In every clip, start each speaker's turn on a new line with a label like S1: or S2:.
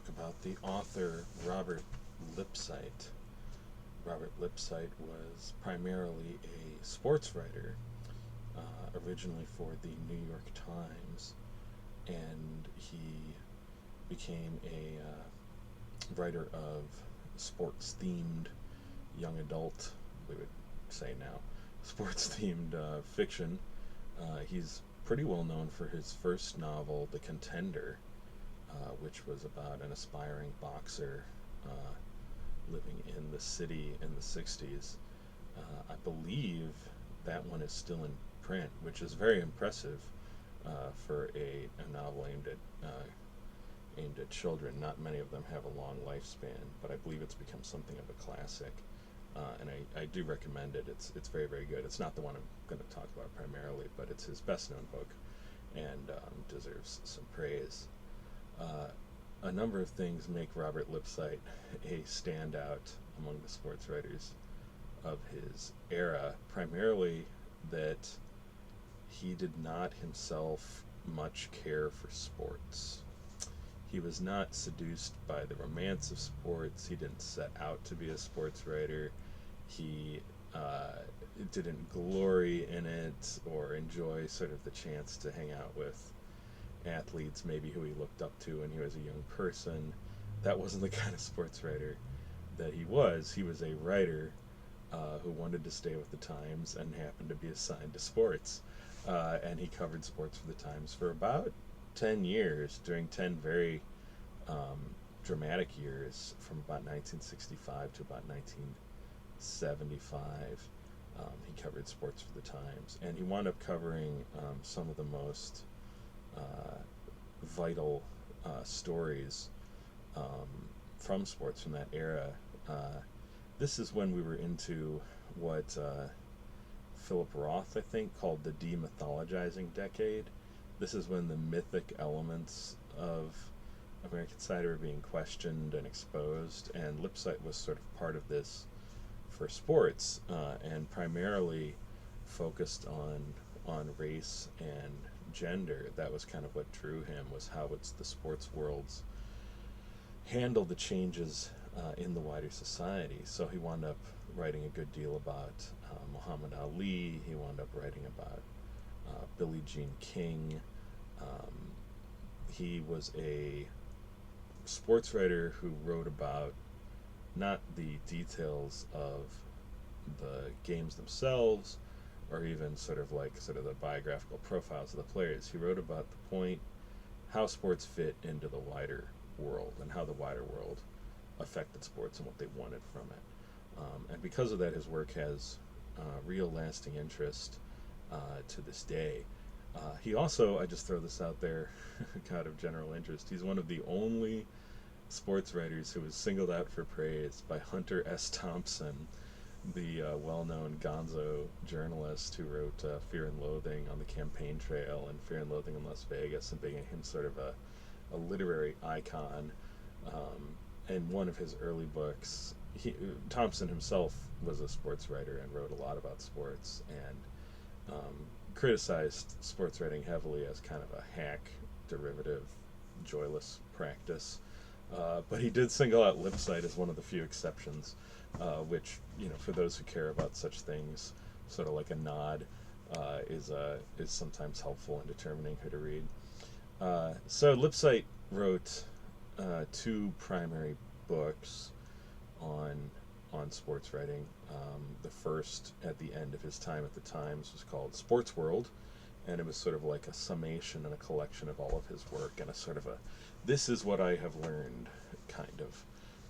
S1: talk about the author Robert Lipsyte. Robert Lipsyte was primarily a sports writer, originally for the New York Times, and he became a writer of sports themed young adult, we would say now, sports themed fiction. He's pretty well known for his first novel, The Contender, which was about an aspiring boxer living in the city in the 60s. I believe that one is still in print, which is very impressive for a novel aimed at children. Not many of them have a long lifespan, but I believe it's become something of a classic. And I do recommend it. It's very, very good. It's not the one I'm going to talk about primarily, but it's his best known book and deserves some praise. A number of things make Robert Lipsyte a standout among the sports writers of his era, primarily that he did not himself much care for sports. He was not seduced by the romance of sports. He didn't set out to be a sports writer. He didn't glory in it or enjoy sort of the chance to hang out with athletes maybe who he looked up to when he was a young person. That wasn't the kind of sports writer that he was. He was a writer who wanted to stay with the times and happened to be assigned to sports. And he covered sports for the Times for about 10 years, during 10 very dramatic years from about 1965 to about 1975. He covered sports for the Times, and he wound up covering some of the most vital stories from sports from that era. This is when we were into what Philip Roth, I think, called the demythologizing decade. This is when the mythic elements of American society were being questioned and exposed, and Lipsyte was sort of part of this for sports, and primarily focused on race and gender. That was kind of what drew him, was how it's the sports worlds handle the changes in the wider society. So he wound up writing a good deal about Muhammad Ali. He wound up writing about Billie Jean King. He was a sports writer who wrote about not the details of the games themselves, or even sort of the biographical profiles of the players. He wrote about the point, how sports fit into the wider world, and how the wider world affected sports and what they wanted from it. And because of that, his work has real lasting interest to this day. He also, I just throw this out there, kind of general interest, he's one of the only sports writers who was singled out for praise by Hunter S. Thompson, the well-known gonzo journalist who wrote Fear and Loathing on the Campaign Trail and Fear and Loathing in Las Vegas, and making him sort of a literary icon. In one of his early books, Thompson himself was a sports writer and wrote a lot about sports, and criticized sports writing heavily as kind of a hack, derivative, joyless practice. But he did single out Lipsyte as one of the few exceptions, which, for those who care about such things, sort of like a nod, is sometimes helpful in determining who to read. So Lipsyte wrote two primary books on sports writing. The first, at the end of his time at the Times, was called Sports World, and it was sort of like a summation and a collection of all of his work, and a sort of a this is what I have learned kind of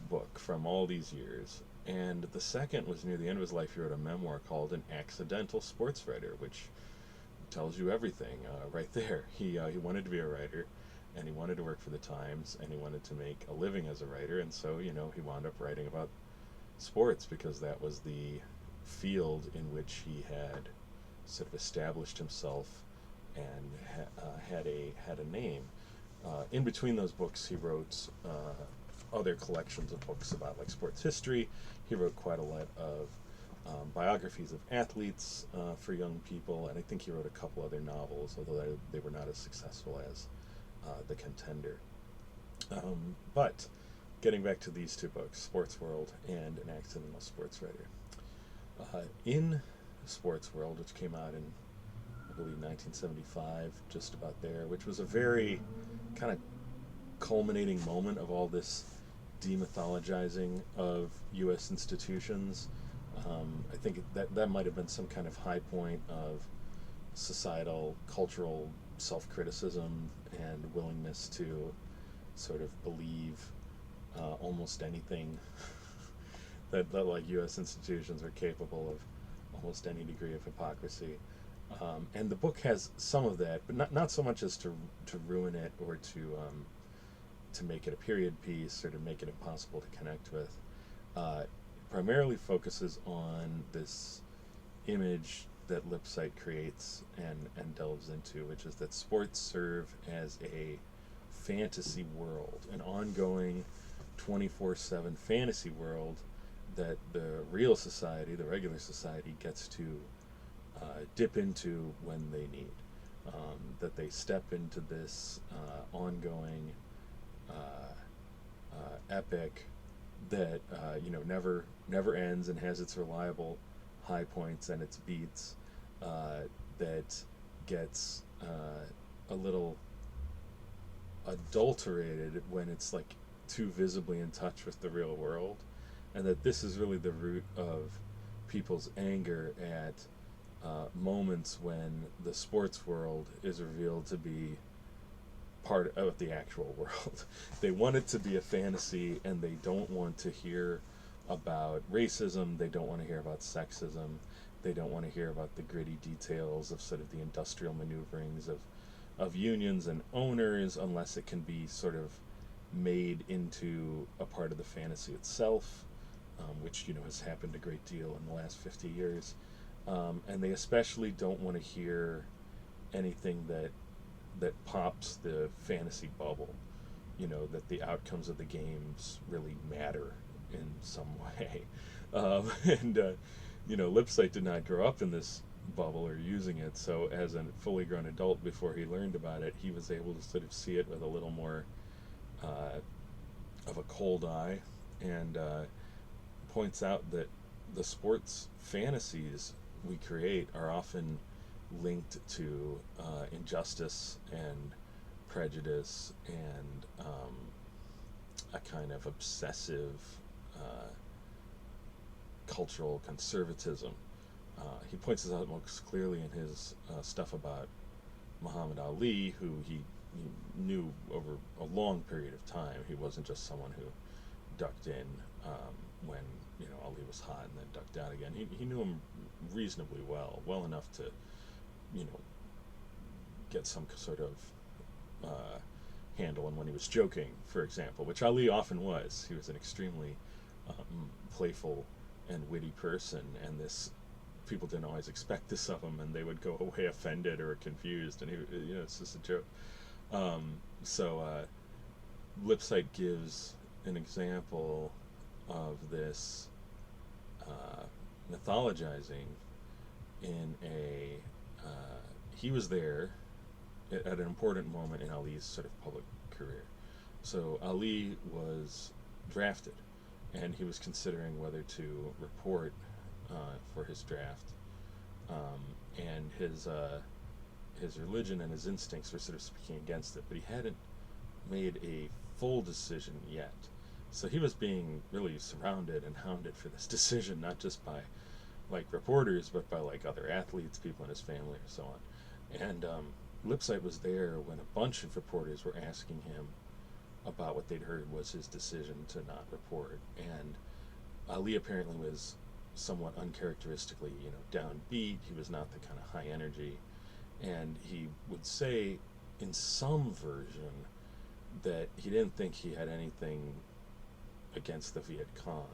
S1: book from all these years. And the second was near the end of his life. He wrote a memoir called An Accidental Sports Writer, which tells you everything right there. He wanted to be a writer, and he wanted to work for the Times, and he wanted to make a living as a writer, and so, he wound up writing about sports because that was the field in which he had sort of established himself and had a name. In between those books, he wrote other collections of books about sports history. He wrote quite a lot of biographies of athletes for young people, and I think he wrote a couple other novels, although they were not as successful as The Contender. But getting back to these two books, Sports World and An Accidental Sports Writer. In Sports World, which came out in, I believe, 1975, just about there, which was a very kind of culminating moment of all this demythologizing of U.S. institutions. I think that might have been some kind of high point of societal, cultural self-criticism and willingness to sort of believe almost anything that like U.S. institutions are capable of, almost any degree of hypocrisy. And the book has some of that, but not so much as to ruin it or to make it a period piece or to make it impossible to connect with. It primarily focuses on this image that Lipsyte creates and delves into, which is that sports serve as a fantasy world, an ongoing 24/7 fantasy world that the real society, the regular society, gets to dip into when they need. That they step into this ongoing epic that never ends and has its reliable high points and its beats, that gets a little adulterated when it's like too visibly in touch with the real world, and that this is really the root of people's anger at moments when the sports world is revealed to be part of the actual world. They want it to be a fantasy, and they don't want to hear about racism, they don't want to hear about sexism, they don't want to hear about the gritty details of sort of the industrial maneuverings of unions and owners, unless it can be sort of made into a part of the fantasy itself, which has happened a great deal in the last 50 years. And they especially don't want to hear anything that pops the fantasy bubble. That the outcomes of the games really matter in some way. Lipsyte did not grow up in this bubble or using it, so as a fully grown adult, before he learned about it, he was able to sort of see it with a little more of a cold eye, and points out that the sports fantasies we create are often linked to injustice and prejudice and a kind of obsessive uh, cultural conservatism. He points this out most clearly in his stuff about Muhammad Ali, who he knew over a long period of time. He wasn't just someone who ducked in when Ali was hot and then ducked out again. He knew him reasonably well enough to get some sort of handle on when he was joking, for example, which Ali often was. He was an extremely playful and witty person, and this people didn't always expect this of him, and they would go away offended or confused, and it's just a joke. So Lipsyte gives an example of this mythologizing in a he was there at an important moment in Ali's sort of public career. So Ali was drafted, and he was considering whether to report for his draft, and his religion and his instincts were sort of speaking against it, but he hadn't made a full decision yet. So he was being really surrounded and hounded for this decision, not just by like reporters, but by like other athletes, people in his family, or so on. And Lipsyte was there when a bunch of reporters were asking him about what they'd heard was his decision to not report. And Ali apparently was somewhat uncharacteristically, downbeat. He was not the kind of high energy, and he would say in some version that he didn't think he had anything against the Viet Cong,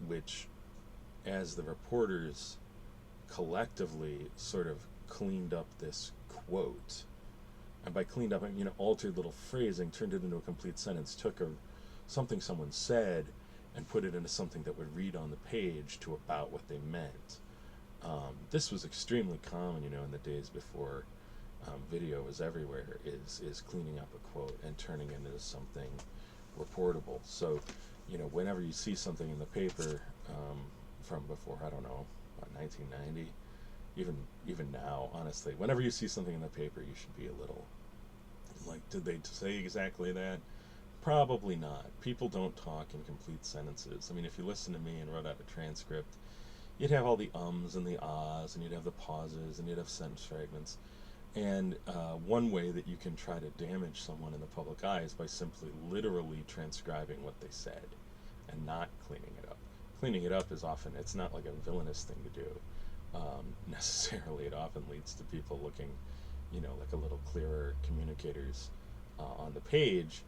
S1: which, as the reporters collectively sort of cleaned up this quote, and by cleaned up I mean altered little phrasing, turned it into a complete sentence, took something someone said and put it into something that would read on the page to about what they meant. This was extremely common, in the days before video is everywhere, is cleaning up a quote and turning it into something reportable. So, whenever you see something in the paper from before, I don't know, about 1990, even now, honestly, whenever you see something in the paper, you should be a little like, did they say exactly that? Probably not. People don't talk in complete sentences. I mean, if you listen to me and wrote out a transcript, you'd have all the ums and the ahs, and you'd have the pauses, and you'd have sentence fragments. And one way that you can try to damage someone in the public eye is by simply literally transcribing what they said and not cleaning it up. Cleaning it up is often, it's not like a villainous thing to do. Necessarily, it often leads to people looking, like a little clearer communicators on the page.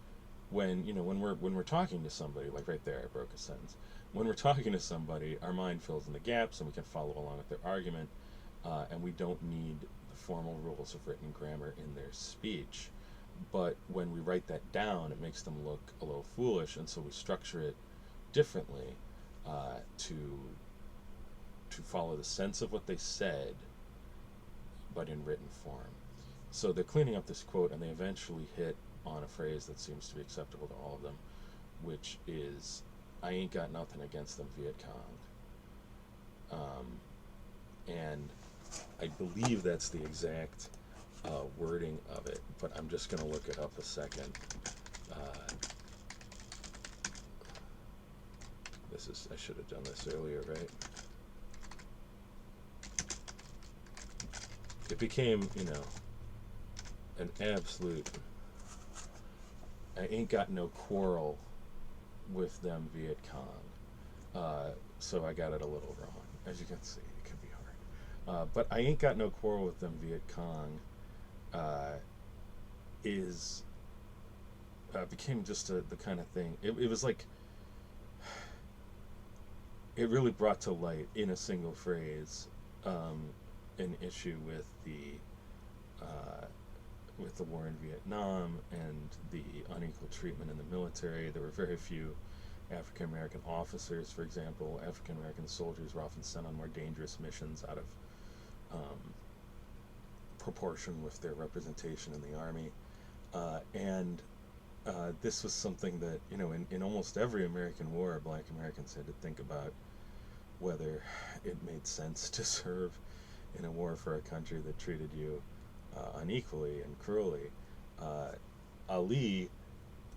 S1: When we're talking to somebody, like right there, I broke a sentence. When we're talking to somebody, our mind fills in the gaps, and we can follow along with their argument, and we don't need the formal rules of written grammar in their speech. But when we write that down, it makes them look a little foolish, and so we structure it differently to follow the sense of what they said, but in written form. So they're cleaning up this quote, and they eventually hit on a phrase that seems to be acceptable to all of them, which is, "I ain't got nothing against them Viet Cong." And I believe that's the exact wording of it, but I'm just going to look it up a second. I should have done this earlier, right? It became, an absolute, "I ain't got no quarrel with them Viet Cong." So I got it a little wrong. As you can see, it can be hard. But "I ain't got no quarrel with them Viet Cong" is became just the kind of thing. It was like, it really brought to light in a single phrase an issue with the war in Vietnam and the unequal treatment in the military. There were very few African American officers, for example. African American soldiers were often sent on more dangerous missions out of proportion with their representation in the army. And this was something that, in almost every American war, Black Americans had to think about whether it made sense to serve in a war for a country that treated you unequally and cruelly. Ali,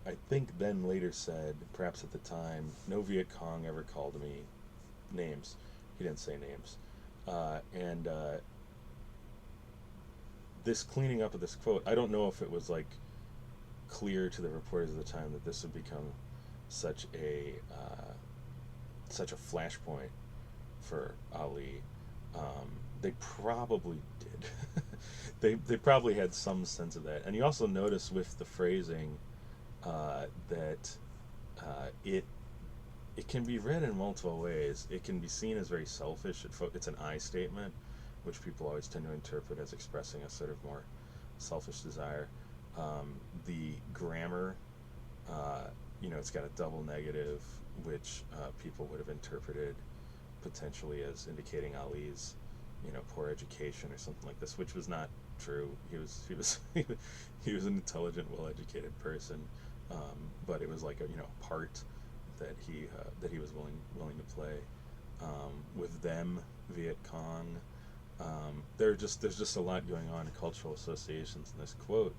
S1: I think, then later said, perhaps at the time, "No Viet Cong ever called me names." He didn't say names. And this cleaning up of this quote, I don't know if it was like clear to the reporters at the time that this would become such a flashpoint for Ali. They probably did. they probably had some sense of that. And you also notice with the phrasing that it can be read in multiple ways. It can be seen as very selfish. It's an I statement, which people always tend to interpret as expressing a sort of more selfish desire. The grammar, it's got a double negative, which people would have interpreted potentially as indicating Ali's, poor education or something like this, which was not true. He was he was an intelligent, well-educated person, but it was like a part that he was willing to play with them Viet Cong. There's just a lot going on in cultural associations in this quote.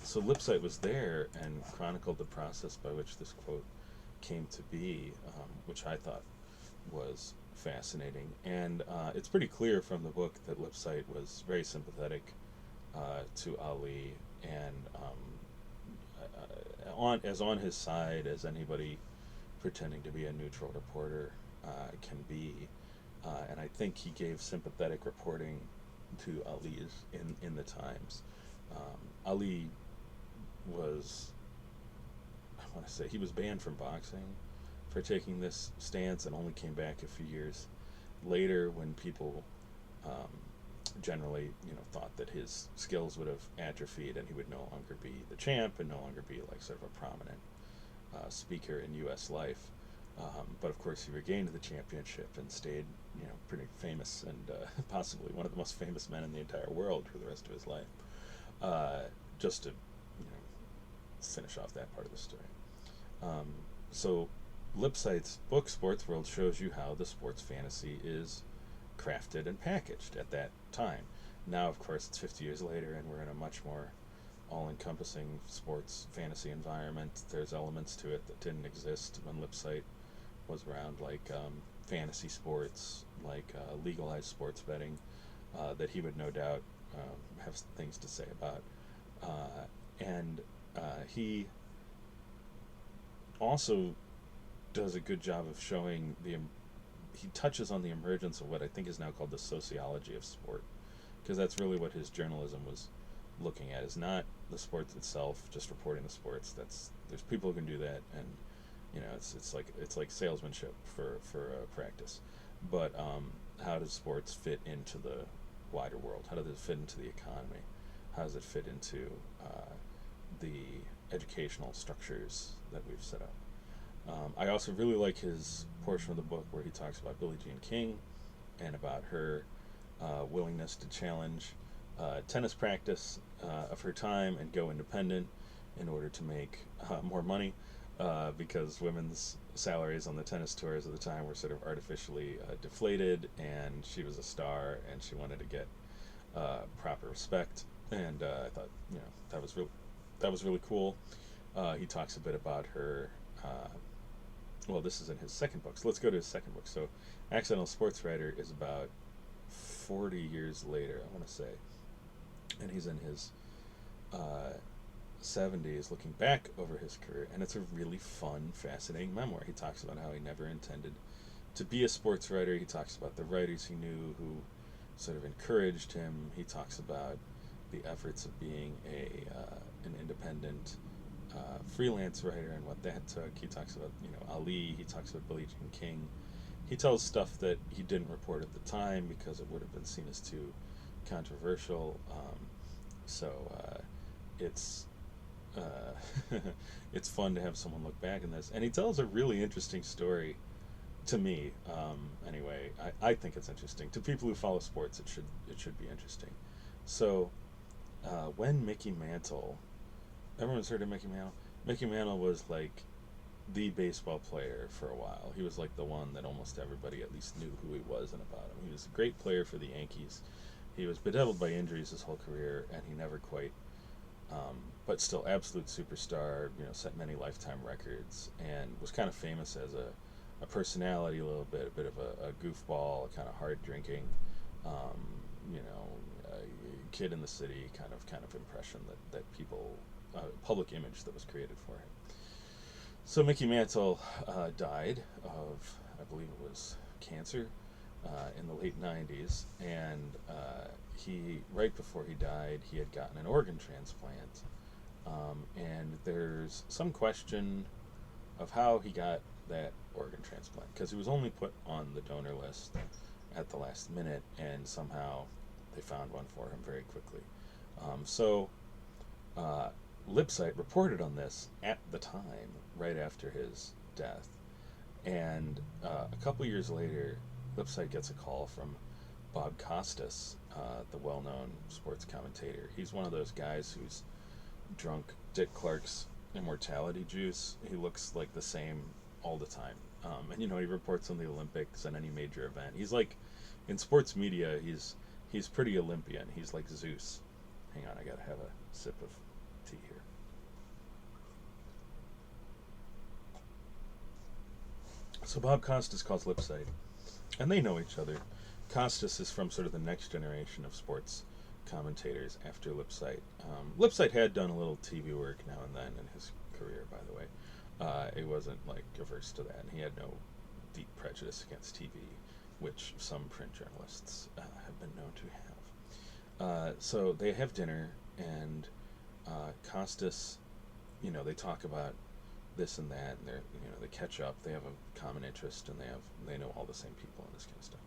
S1: So Lipsyte was there and chronicled the process by which this quote came to be, which I thought was fascinating. And it's pretty clear from the book that Lipsyte was very sympathetic to Ali, and on his side as anybody pretending to be a neutral reporter can be. And I think he gave sympathetic reporting to Ali's in the Times. Ali was, I want to say, he was banned from boxing for taking this stance, and only came back a few years later when people generally, thought that his skills would have atrophied and he would no longer be the champ and no longer be like sort of a prominent speaker in U.S. life. But of course, he regained the championship and stayed, pretty famous and possibly one of the most famous men in the entire world for the rest of his life. Uh, just to, finish off that part of the story. Um, so, Lipsyte's book Sports World shows you how the sports fantasy is crafted and packaged at that time. Now, of course, it's 50 years later, and we're in a much more all-encompassing sports fantasy environment. There's elements to it that didn't exist when Lipsyte was around, like fantasy sports, like legalized sports betting, that he would no doubt have things to say about. And he also does a good job of showing he touches on the emergence of what I think is now called the sociology of sport, because that's really what his journalism was looking at. Is not the sports itself, just reporting the sports. There's people who can do that, and it's like salesmanship for practice. But how does sports fit into the wider world? How does it fit into the economy? How does it fit into the educational structures that we've set up? I also really like his portion of the book where he talks about Billie Jean King and about her willingness to challenge tennis practice of her time and go independent in order to make more money, because women's salaries on the tennis tours at the time were sort of artificially deflated, and she was a star and she wanted to get proper respect. And I thought, that was really cool. He talks a bit about her. Well, this is in his second book, so let's go to his second book. So, Accidental Sports Writer is about 40 years later, I want to say, and he's in his 70s looking back over his career, and it's a really fun, fascinating memoir. He talks about how he never intended to be a sports writer. He talks about the writers he knew who sort of encouraged him. He talks about the efforts of being an independent freelance writer and what that took. He talks about Ali. He talks about Billie Jean King. He tells stuff that he didn't report at the time because it would have been seen as too controversial. So it's it's fun to have someone look back in this, and he tells a really interesting story to me. Anyway, I think it's interesting to people who follow sports. It should be interesting. So when Mickey Mantle, everyone's heard of Mickey Mantle. Mickey Mantle was like the baseball player for a while. He was like the one that almost everybody at least knew who he was and about him. He was a great player for the Yankees. He was bedeviled by injuries his whole career, and he never quite, but still absolute superstar. Set many lifetime records, and was kind of famous as a personality, a little bit, a bit of a goofball, kind of hard drinking, um, kid in the city kind of impression that people, public image that was created for him. So Mickey Mantle died of, I believe it was cancer, in the late 90s, and right before he died, he had gotten an organ transplant, and there's some question of how he got that organ transplant, because he was only put on the donor list at the last minute, and somehow they found one for him very quickly. So Lipsyte reported on this at the time, right after his death, and a couple years later, Lipsyte gets a call from Bob Costas, the well-known sports commentator. He's one of those guys who's drunk Dick Clark's immortality juice. He looks like the same all the time, and he reports on the Olympics and any major event. He's like, in sports media, he's pretty Olympian. He's like Zeus. Hang on, I gotta have a sip of tea here. So Bob Costas calls Lipsyte, and they know each other. Costas is from sort of the next generation of sports commentators after Lipsyte. Lipsyte had done a little TV work now and then in his career, by the way. He wasn't like averse to that, and he had no deep prejudice against TV, which some print journalists have been known to have. So they have dinner, and Costas, they talk about this and that, and they catch up. They have a common interest, and they know all the same people and this kind of stuff.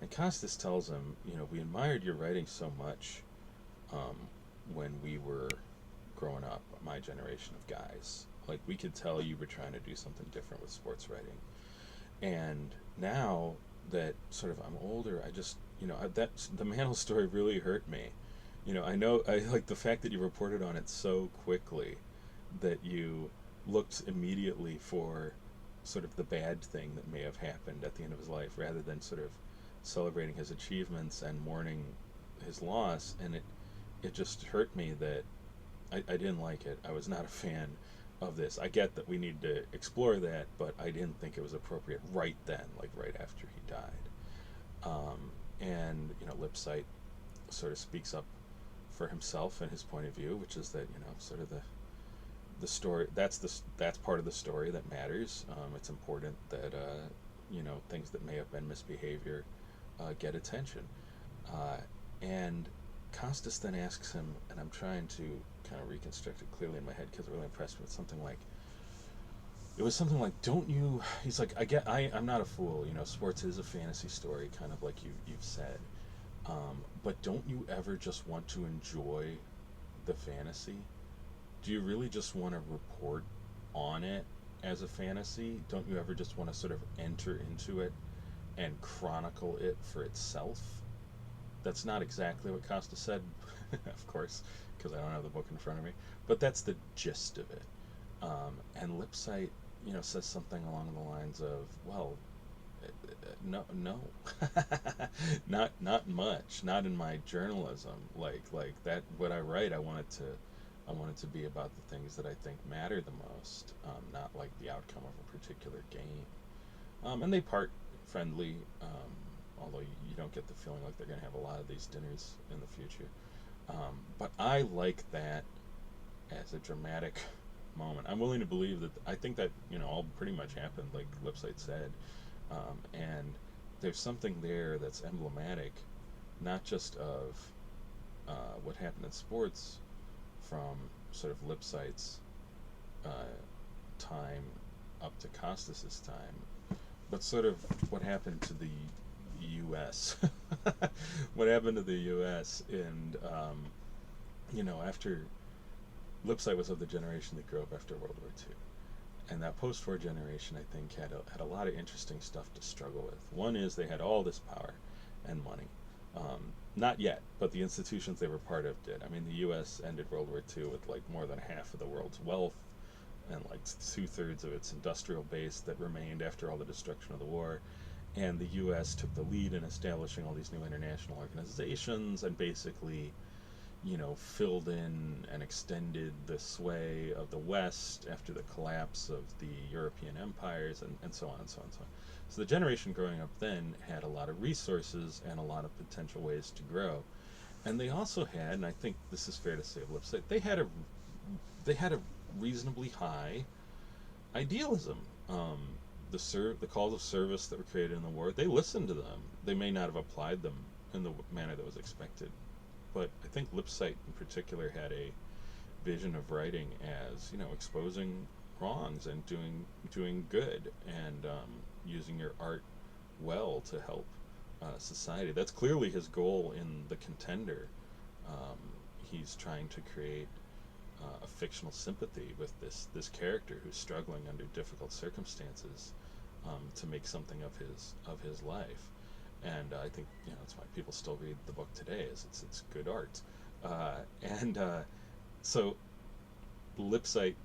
S1: And Costas tells him, we admired your writing so much when we were growing up, my generation of guys. Like, we could tell you were trying to do something different with sports writing. And now that sort of I'm older, I just, that the Mantle story really hurt me. I know I like the fact that you reported on it so quickly, that you looked immediately for sort of the bad thing that may have happened at the end of his life, rather than sort of celebrating his achievements and mourning his loss. And it just hurt me that I didn't like it. I was not a fan of this. I get that we need to explore that, but I didn't think it was appropriate right then, like right after he died. And Lipsyte sort of speaks up for himself and his point of view, which is that sort of the story, that's part of the story that matters. It's important that things that may have been misbehavior get attention. And Costas then asks him, and I'm trying to kind of reconstruct it clearly in my head because it really impressed me with something like, it was something like, don't you, he's like, I'm not a fool, sports is a fantasy story, kind of like you've said, but don't you ever just want to enjoy the fantasy? Do you really just want to report on it as a fantasy? Don't you ever just want to sort of enter into it and chronicle it for itself? That's not exactly what Costa said, of course, because I don't have the book in front of me, but that's the gist of it. And Lipsyte, says something along the lines of, well, no, not much, not in my journalism. Like that, what I write, I want it to be about the things that I think matter the most, not like the outcome of a particular game. And they part friendly, although you don't get the feeling like they're going to have a lot of these dinners in the future. But I like that as a dramatic moment. I'm willing to believe that, I think that all pretty much happened, like Lipsyte said, and there's something there that's emblematic, not just of what happened in sports from sort of Lipsyte's uh, time up to Costas's time, but sort of what happened to the U.S. what happened to the U.S. and after Lipsyte was of the generation that grew up after World War II, and that post-war generation, I think, had a lot of interesting stuff to struggle with. One is they had all this power and money. Not yet, but the institutions they were part of did. I mean, the U.S. ended World War II with like more than half of the world's wealth and like 2/3 of its industrial base that remained after all the destruction of the war. And the U.S. took the lead in establishing all these new international organizations and basically filled in and extended the sway of the West after the collapse of the European empires, and so on and so on and so on. So the generation growing up then had a lot of resources and a lot of potential ways to grow. And they also had, and I think this is fair to say of Lipsyte, they had a reasonably high idealism. The calls of service that were created in the war, they listened to them. They may not have applied them in the manner that was expected, but I think Lipsyte in particular had a vision of writing as exposing wrongs and doing good, and using your art well to help society. That's clearly his goal in The Contender. Um, he's trying to create a fictional sympathy with this character who's struggling under difficult circumstances, to make something of his life. And I think that's why people still read the book today. Is it's good art, and so Lipsyte,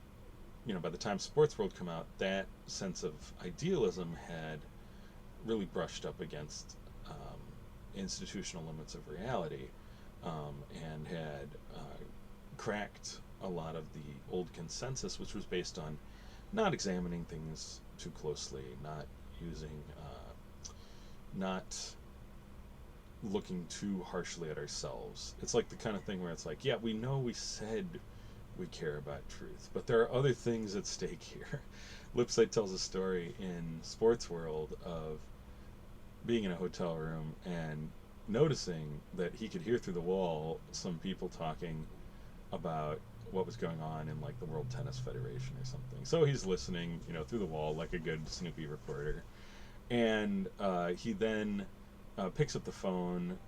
S1: by the time Sports World come out, that sense of idealism had really brushed up against institutional limits of reality, and had cracked a lot of the old consensus, which was based on not examining things too closely, not using, not looking too harshly at ourselves. It's like the kind of thing where it's like, yeah, we know we said we care about truth, but there are other things at stake here. Lipsyte tells a story in Sports World of being in a hotel room and noticing that he could hear through the wall some people talking about what was going on in like the World Tennis Federation or something. So he's listening, through the wall like a good Snoopy reporter, and he then picks up the phone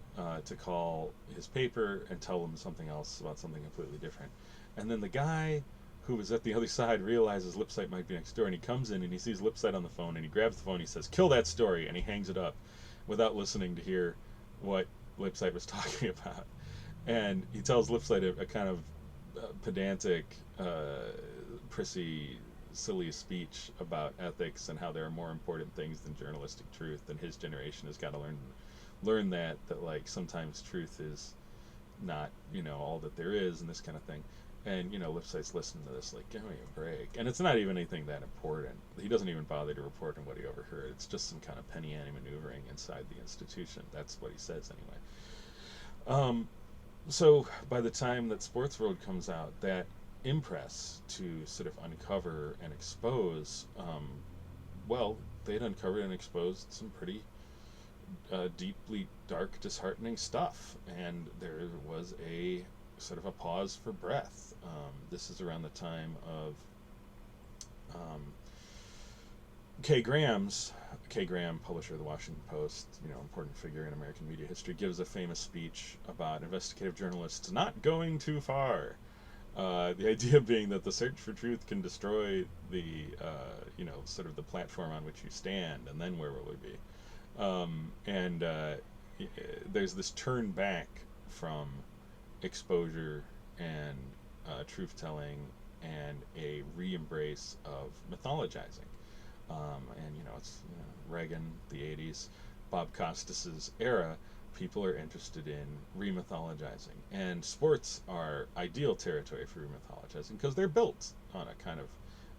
S1: to call his paper and tell them something else about something completely different. And then the guy who was at the other side, realizes Lipsyte might be next door, and he comes in and he sees Lipsyte on the phone, and he grabs the phone and he says, "Kill that story," and he hangs it up without listening to hear what Lipsyte was talking about. And he tells Lipsyte a kind of pedantic, prissy, silly speech about ethics and how there are more important things than journalistic truth, and his generation has got to learn that like sometimes truth is not all that there is, and this kind of thing. And Lipsyte's listening to this like, give me a break. And it's not even anything that important. He doesn't even bother to report on what he overheard. It's just some kind of penny ante maneuvering inside the institution. That's what he says anyway. So by the time that Sports World comes out, that impress to sort of uncover and expose, well, they'd uncovered and exposed some pretty deeply dark, disheartening stuff, and there was a sort of a pause for breath. This is around the time of um, Kay Graham's Kay Graham, publisher of the Washington Post, important figure in American media history, gives a famous speech about investigative journalists not going too far. The idea being that the search for truth can destroy the, sort of the platform on which you stand, and then where will we be? And there's this turn back from exposure and truth telling and a re-embrace of mythologizing. And it's Reagan, the 80s, Bob Costas's era. People are interested in remythologizing, and sports are ideal territory for remythologizing because they're built on a kind of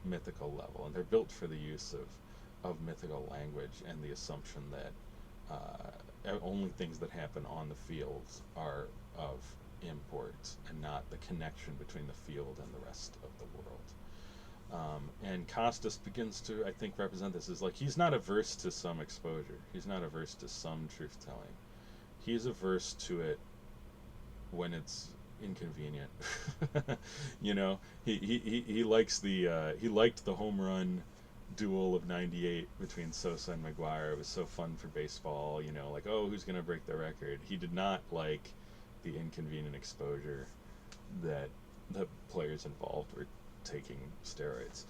S1: mythical level, and they're built for the use of mythical language and the assumption that only things that happen on the fields are of import, and not the connection between the field and the rest of the world. And Costas begins to, I think, represent this as like he's not averse to some exposure. He's not averse to some truth telling. He's averse to it when it's inconvenient. He likes he liked the home run duel of '98 between Sosa and McGuire. It was so fun for baseball. Like, oh, who's gonna break the record? He did not like the inconvenient exposure that the players involved were taking steroids.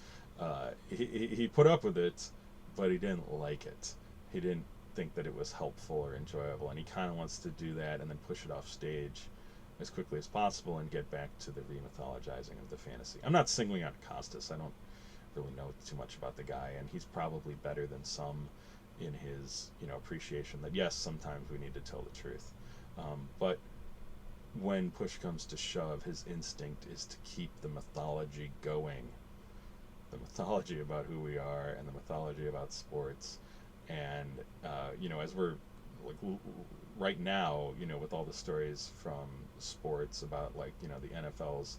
S1: He put up with it, but he didn't like it. He didn't think that it was helpful or enjoyable, and he kind of wants to do that and then push it off stage as quickly as possible and get back to the remythologizing of the fantasy. I'm not singling out Costas. I don't really know too much about the guy, and he's probably better than some in his appreciation that yes, sometimes we need to tell the truth, but when push comes to shove, his instinct is to keep the mythology going, the mythology about who we are and the mythology about sports. And as we're like right now, with all the stories from sports about like the NFL's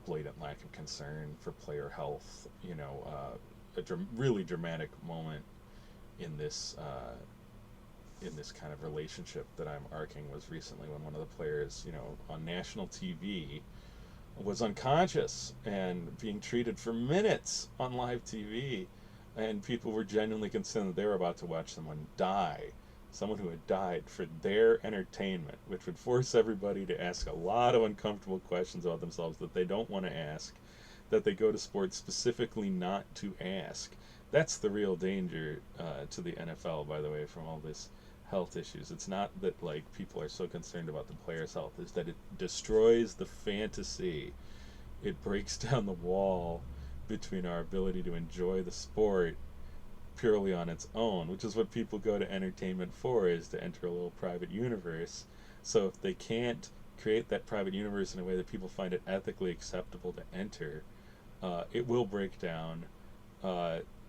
S1: blatant lack of concern for player health, a really dramatic moment in this kind of relationship that I'm arcing was recently when one of the players, on national TV was unconscious and being treated for minutes on live TV, and people were genuinely concerned that they were about to watch someone die, someone who had died for their entertainment, which would force everybody to ask a lot of uncomfortable questions about themselves that they don't want to ask, that they go to sports specifically not to ask. That's the real danger to the NFL, by the way, from all this health issues. It's not that like people are so concerned about the player's health, is that it destroys the fantasy. It breaks down the wall between our ability to enjoy the sport purely on its own, which is what people go to entertainment for, is to enter a little private universe. So if they can't create that private universe in a way that people find it ethically acceptable to enter, it will break down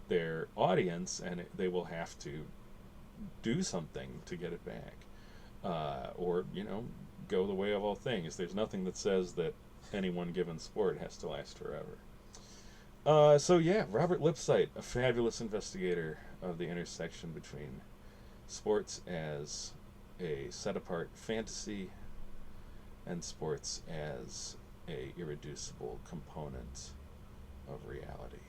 S1: their audience, and they will have to do something to get it back, or go the way of all things. There's nothing that says that any one given sport has to last forever. So yeah, Robert Lipsyte, a fabulous investigator of the intersection between sports as a set-apart fantasy and sports as a irreducible component of reality.